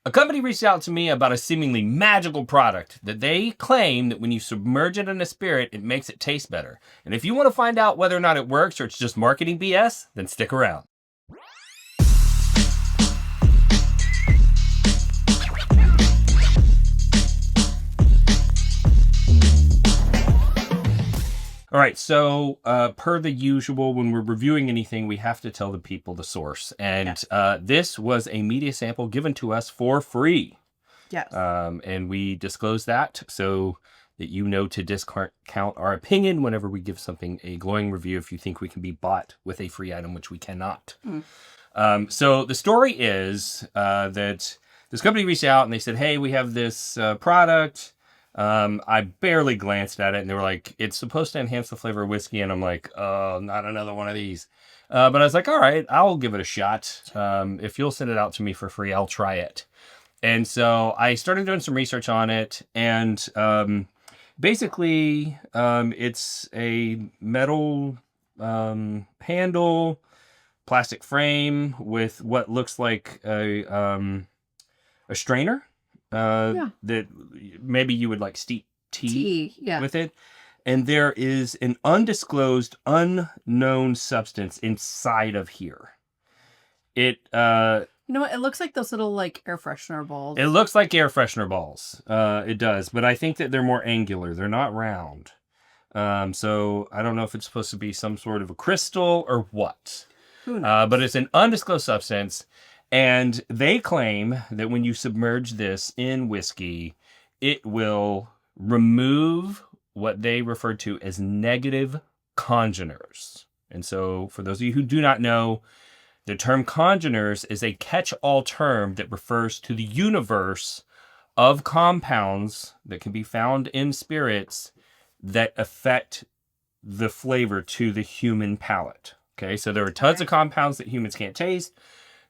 A company reached out to me about a seemingly magical product that they claim that when you submerge it in a spirit, it makes it taste better. And if you want to find out whether or not it works or it's just marketing BS, then stick around. All right, so per the usual, when we're reviewing anything, we have to tell the people the source. And this was a media sample given to us for free. Yes. And we disclose that so that you know to discount our opinion whenever we give something a glowing review if you think we can be bought with a free item, which we cannot. So the story is that this company reached out and they said, hey, we have this product. I barely glanced at it and they were like, it's supposed to enhance the flavor of whiskey. And I'm like, oh, not another one of these. But I was like, all right, I'll give it a shot. If you'll send it out to me for free, I'll try it. And so I started doing some research on it. And basically, it's a metal handle, plastic frame with what looks like a strainer. That maybe you would like steep tea with it. And there is an undisclosed, unknown substance inside of here. It, you know what? It looks like those little like air freshener balls. It looks like air freshener balls. It does, but I think that they're more angular. They're not round. So I don't know if it's supposed to be some sort of a crystal or what. Who knows? But it's an undisclosed substance. And they claim that when you submerge this in whiskey, it will remove what they refer to as negative congeners. And so for those of you who do not know, the term congeners is a catch-all term that refers to the universe of compounds that can be found in spirits that affect the flavor to the human palate. Okay, so there are tons of compounds that humans can't taste.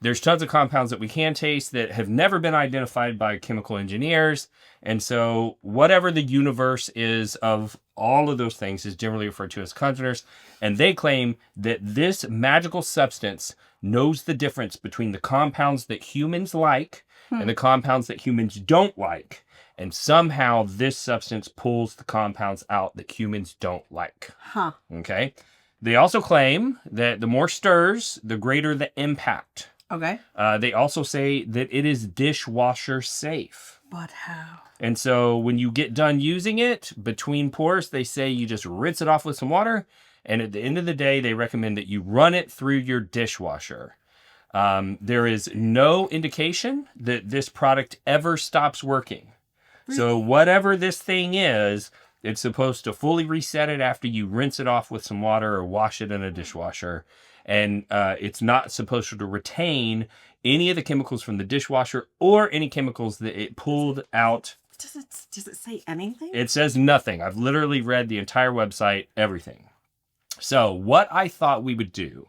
There's tons of compounds that we can taste that have never been identified by chemical engineers. And so whatever the universe is of all of those things is generally referred to as congeners. And they claim that this magical substance knows the difference between the compounds that humans like and the compounds that humans don't like. And somehow this substance pulls the compounds out that humans don't like. Okay. They also claim that the more stirs, the greater the impact. Okay. They also say that it is dishwasher safe. But how? And so when you get done using it, between pours, they say you just rinse it off with some water. And at the end of the day, they recommend that you run it through your dishwasher. There is no indication that this product ever stops working. Really? So whatever this thing is, it's supposed to fully reset it after you rinse it off with some water or wash it in a dishwasher. And it's not supposed to retain any of the chemicals from the dishwasher or any chemicals that it pulled out. Does it say anything? It says nothing. I've literally read the entire website, everything. So what I thought we would do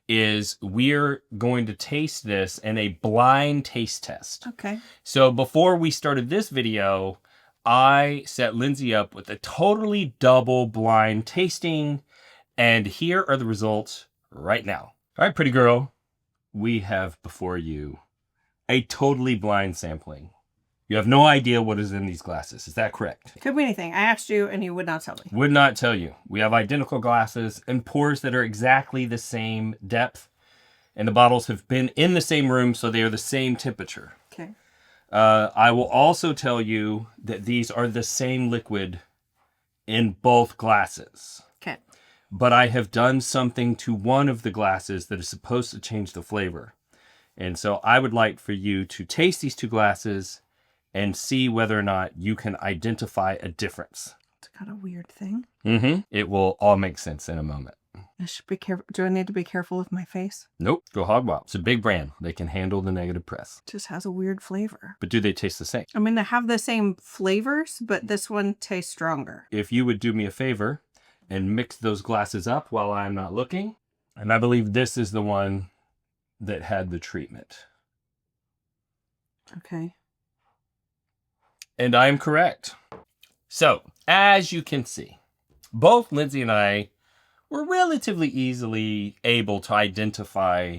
is we're going to taste this in a blind taste test. Okay. So before we started this video, I set Lindsay up with a totally double blind tasting. And here are the results right now. All right, pretty girl, we have before you a totally blind sampling. You have no idea what is in these glasses. Is that correct? Could be anything. I asked you and you would not tell me. Would not tell you. We have identical glasses and pours that are exactly the same depth. And the bottles have been in the same room, so they are the same temperature. Okay. I will also tell you that these are the same liquid in both glasses. Okay. But I have done something to one of the glasses that is supposed to change the flavor. And so I would like for you to taste these two glasses and see whether or not you can identify a difference. It's got a weird thing. It will all make sense in a moment. I should be careful. Do I need to be careful with my face? Nope. Go hog wild. It's a big brand. They can handle the negative press. It just has a weird flavor. But do they taste the same? I mean, they have the same flavors, but this one tastes stronger. If you would do me a favor and mix those glasses up while I'm not looking. And I believe this is the one that had the treatment. Okay. And I am correct. So, as you can see, both Lindsay and I were relatively easily able to identify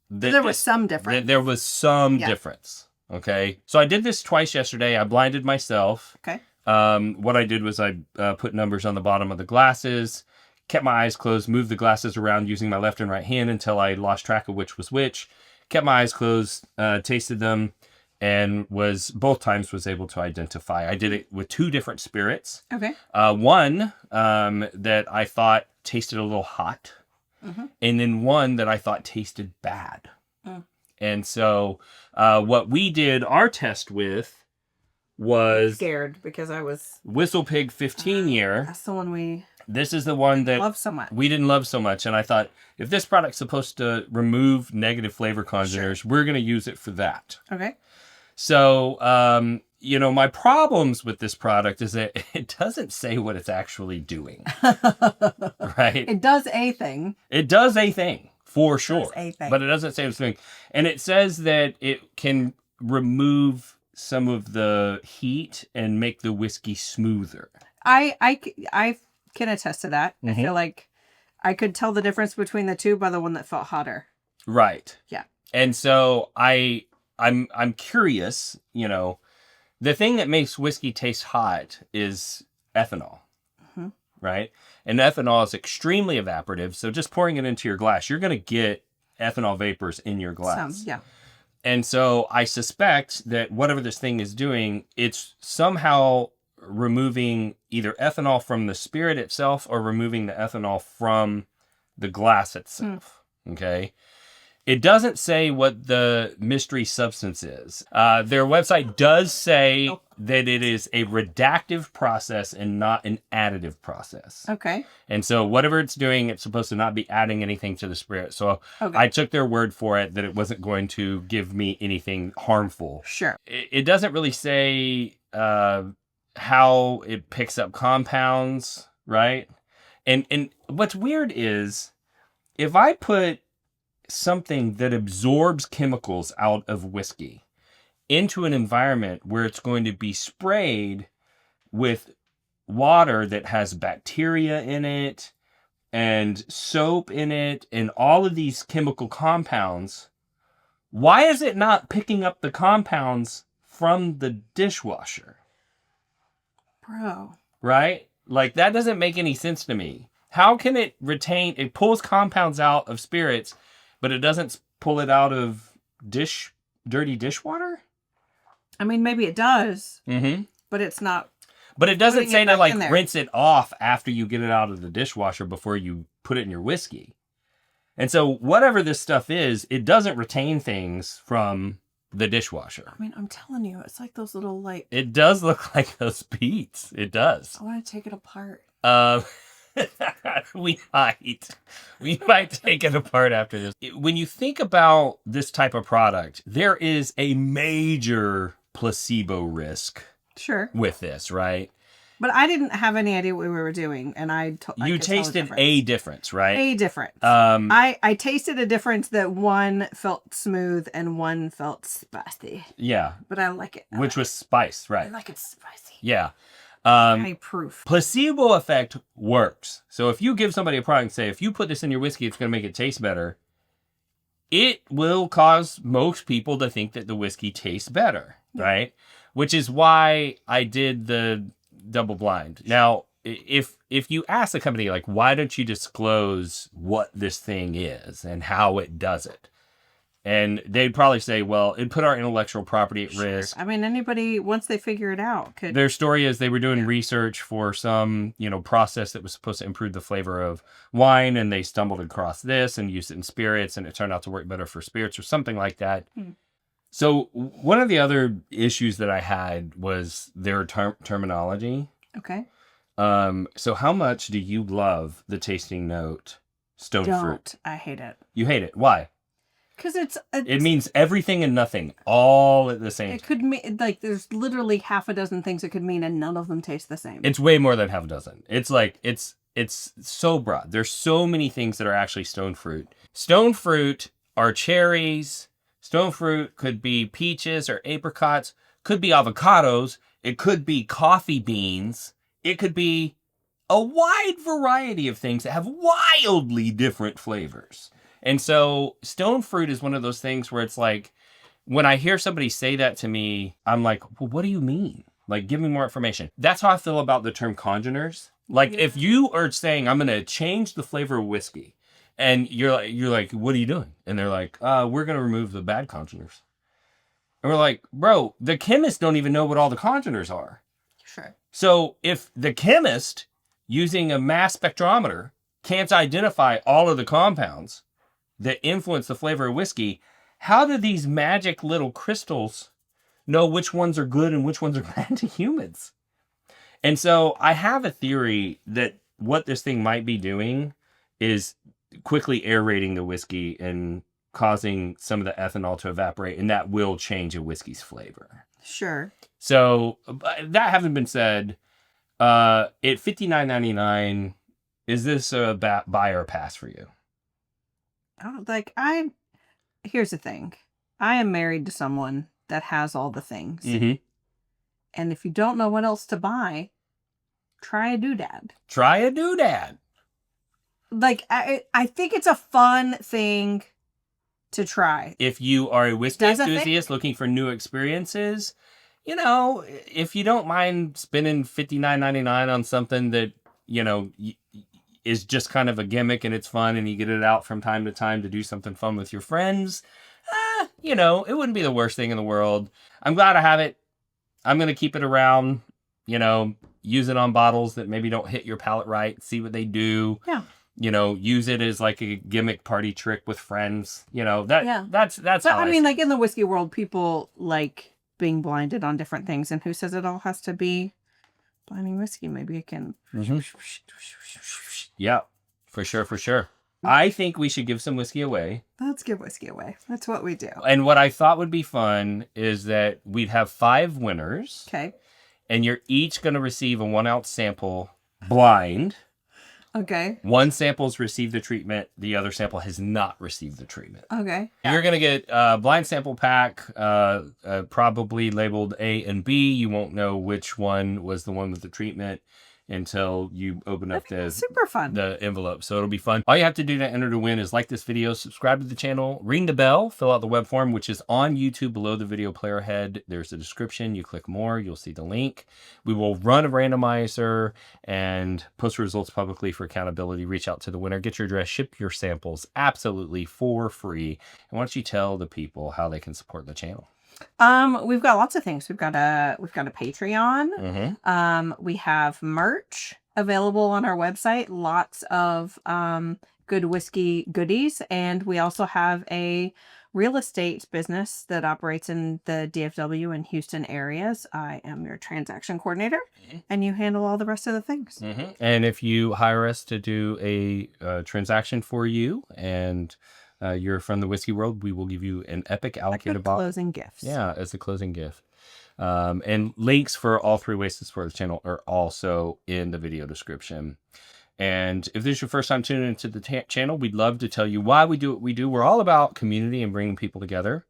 that there was some difference. There was some difference. Okay. So I did this twice yesterday. I blinded myself. Okay. What I did was I put numbers on the bottom of the glasses, kept my eyes closed, moved the glasses around using my left and right hand until I lost track of which was which, kept my eyes closed, tasted them, and both times was able to identify. I did it with 2 different spirits. Okay. One that I thought tasted a little hot, and then one that I thought tasted bad. And so what we did our test with was Scared because I was Whistle Pig 15 year. that's the one we This is the one that love so much. we didn't love so much. And I thought, if this product's supposed to remove negative flavor congeners, we're going to use it for that. Okay. So, my problems with this product is that it doesn't say what it's actually doing. Right? It does a thing. It does a thing, for sure. a thing. But it doesn't say what it's doing. And it says that it can remove some of the heat and make the whiskey smoother. I can attest to that. I feel like I could tell the difference between the two by the one that felt hotter. Right. Yeah. And so I'm curious, the thing that makes whiskey taste hot is ethanol. Right? And ethanol is extremely evaporative, so just pouring it into your glass, you're going to get ethanol vapors in your glass. Yeah. And so I suspect that whatever this thing is doing, it's somehow removing either ethanol from the spirit itself or removing the ethanol from the glass itself. Okay. It doesn't say what the mystery substance is. Their website does say that it is a redactive process and not an additive process. Okay. And so whatever it's doing, it's supposed to not be adding anything to the spirit. So I took their word for it that it wasn't going to give me anything harmful. Sure. It doesn't really say how it picks up compounds, right? And what's weird is if I put something that absorbs chemicals out of whiskey into an environment where it's going to be sprayed with water that has bacteria in it and soap in it and all of these chemical compounds, why is it not picking up the compounds from the dishwasher? Bro. Right? Like, that doesn't make any sense to me. How can it pulls compounds out of spirits, but it doesn't pull it out of dirty dishwater? I mean, maybe it does, Mm-hmm. but it's not. But it doesn't say to, back in there. rinse it off after you get it out of the dishwasher before you put it in your whiskey. And so whatever this stuff is, it doesn't retain things from the dishwasher. I mean, I'm telling you, it's like those little, It does look like those beets. It does. I want to take it apart. We might take it apart after this. When you think about this type of product, there is a major placebo risk Sure. with this, right? But I didn't have any idea what we were doing, and You tasted a difference, right? A difference. I tasted a difference that one felt smooth and one felt spicy. Yeah. But I like it. Which was spice, right? I like it spicy. Yeah. High proof. Placebo effect works. So if you give somebody a product and say, if you put this in your whiskey, it's going to make it taste better, it will cause most people to think that the whiskey tastes better, right? Which is why I did the double blind. Now, if you ask the company, like, why don't you disclose what this thing is and how it does it? And they'd probably say, well, it put our intellectual property at risk. I mean, anybody, once they figure it out, could... Their story is they were doing research for some, process that was supposed to improve the flavor of wine, and they stumbled across this and used it in spirits, and it turned out to work better for spirits or something like that. So one of the other issues that I had was their terminology. Okay. So how much do you love the tasting note stone fruit? I hate it. You hate it. Why? Because it means everything and nothing all at the same time. It could mean, there's literally half a dozen things it could mean, and none of them taste the same. It's way more than half a dozen. It's it's so broad. There's so many things that are actually stone fruit. Stone fruit are cherries. Stone fruit could be peaches or apricots. Could be avocados. It could be coffee beans. It could be a wide variety of things that have wildly different flavors. And so stone fruit is one of those things where it's like, when I hear somebody say that to me, I'm like, well, what do you mean? Like, give me more information. That's how I feel about the term congeners. Like, if you are saying, I'm going to change the flavor of whiskey, and you're like, what are you doing? And they're like, we're going to remove the bad congeners. And we're like, bro, the chemists don't even know what all the congeners are. Sure. So if the chemist using a mass spectrometer can't identify all of the compounds that influence the flavor of whiskey, how do these magic little crystals know which ones are good and which ones are bad to humans? And so I have a theory that what this thing might be doing is quickly aerating the whiskey and causing some of the ethanol to evaporate, and that will change a whiskey's flavor. Sure. So that having been said, at $59.99, is this a buy or pass for you? Here's the thing. I am married to someone that has all the things. Mm-hmm. And if you don't know what else to buy, try a doodad. Try a doodad. Like, I think it's a fun thing to try. If you are a whiskey enthusiast looking for new experiences, you know, if you don't mind spending $59.99 on something that, you know, is just kind of a gimmick and it's fun and you get it out from time to time to do something fun with your friends, you know, it wouldn't be the worst thing in the world. I'm glad I have it. I'm going to keep it around, you know, use it on bottles that maybe don't hit your palate right, see what they do. Yeah. You know, use it as like a gimmick party trick with friends. You know, that's But how I mean, like in the whiskey world, people like being blinded on different things. And who says it all has to be blinding whiskey? Maybe it can. Mm-hmm. Yeah, for sure. I think we should give some whiskey away. Let's give whiskey away. That's what we do. And what I thought would be fun is that we'd have 5 winners. Okay. And you're each going to receive a 1-ounce sample blind. Okay. One sample's received the treatment. The other sample has not received the treatment. Okay. You're going to get a blind sample pack, probably labeled A and B. You won't know which one was the one with the treatment until you open up the envelope. So it'll be fun. All you have to do to enter to win is like this video, subscribe to the channel, ring the bell, fill out the web form, which is on YouTube below the video player head. There's a description. You click more, you'll see the link. We will run a randomizer and post results publicly for accountability. Reach out to the winner, get your address, ship your samples absolutely for free. And why don't you tell the people how they can support the channel? We've got lots of things. We've got a Patreon. Mm-hmm. We have merch available on our website. Lots of good whiskey goodies, and we also have a real estate business that operates in the DFW and Houston areas. I am your transaction coordinator, and you handle all the rest of the things. Mm-hmm. And if you hire us to do a transaction for you and you're from the whiskey world, we will give you an epic allocated box. Closing gifts. Yeah, as a closing gift. And links for all 3 ways to support the channel are also in the video description. And if this is your first time tuning into the channel, we'd love to tell you why we do what we do. We're all about community and bringing people together.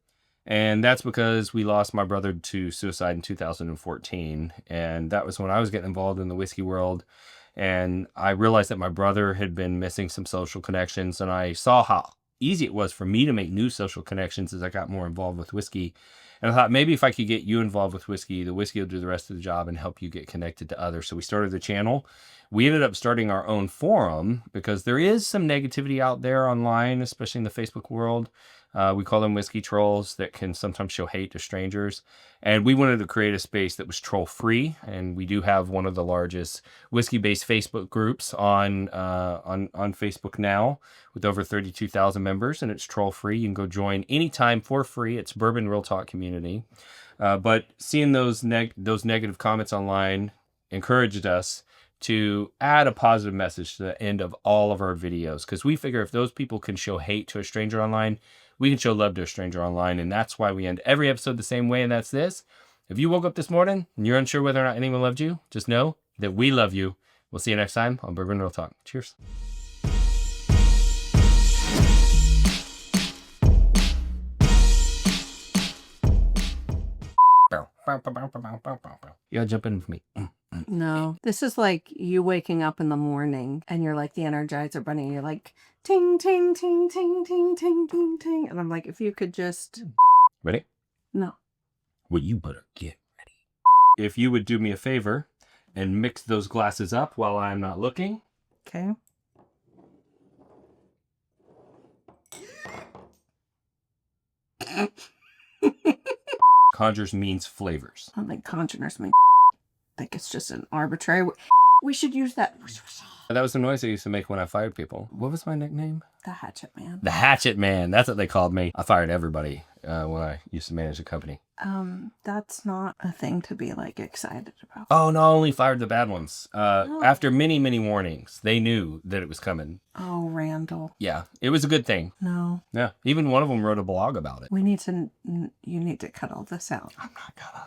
And that's because we lost my brother to suicide in 2014. And that was when I was getting involved in the whiskey world. And I realized that my brother had been missing some social connections. And I saw how easy it was for me to make new social connections as I got more involved with whiskey. And I thought maybe if I could get you involved with whiskey, the whiskey will do the rest of the job and help you get connected to others. So we started the channel. We ended up starting our own forum because there is some negativity out there online, especially in the Facebook world. We call them whiskey trolls that can sometimes show hate to strangers. And we wanted to create a space that was troll free. And we do have one of the largest whiskey-based Facebook groups on Facebook now with over 32,000 members, and it's troll free. You can go join anytime for free. It's Bourbon Real Talk Community. But seeing those negative comments online encouraged us to add a positive message to the end of all of our videos, because we figure if those people can show hate to a stranger online, we can show love to a stranger online. And that's why we end every episode the same way, and that's this. If you woke up this morning and you're unsure whether or not anyone loved you, just know that we love you. We'll see you next time on Bourbon Real Talk. Cheers. You gotta jump in with me. No, this is like you waking up in the morning and you're like the Energizer Bunny. And you're like ting ting ting ting ting ting ting ting, and I'm like, if you could just Ready? No. Well, you better get ready. If you would do me a favor and mix those glasses up while I'm not looking. Okay. Conjures means flavors. I don't think congeners mean. I think it's just an arbitrary. We should use that. That was the noise I used to make when I fired people. What was my nickname? The Hatchet Man. The Hatchet Man. That's what they called me. I fired everybody when I used to manage a company. That's not a thing to be like excited about. Oh, no, I only fired the bad ones. After many, many warnings, they knew that it was coming. Oh, Randall. Yeah, it was a good thing. No. Yeah, even one of them wrote a blog about it. You need to cut all this out. I'm not gonna.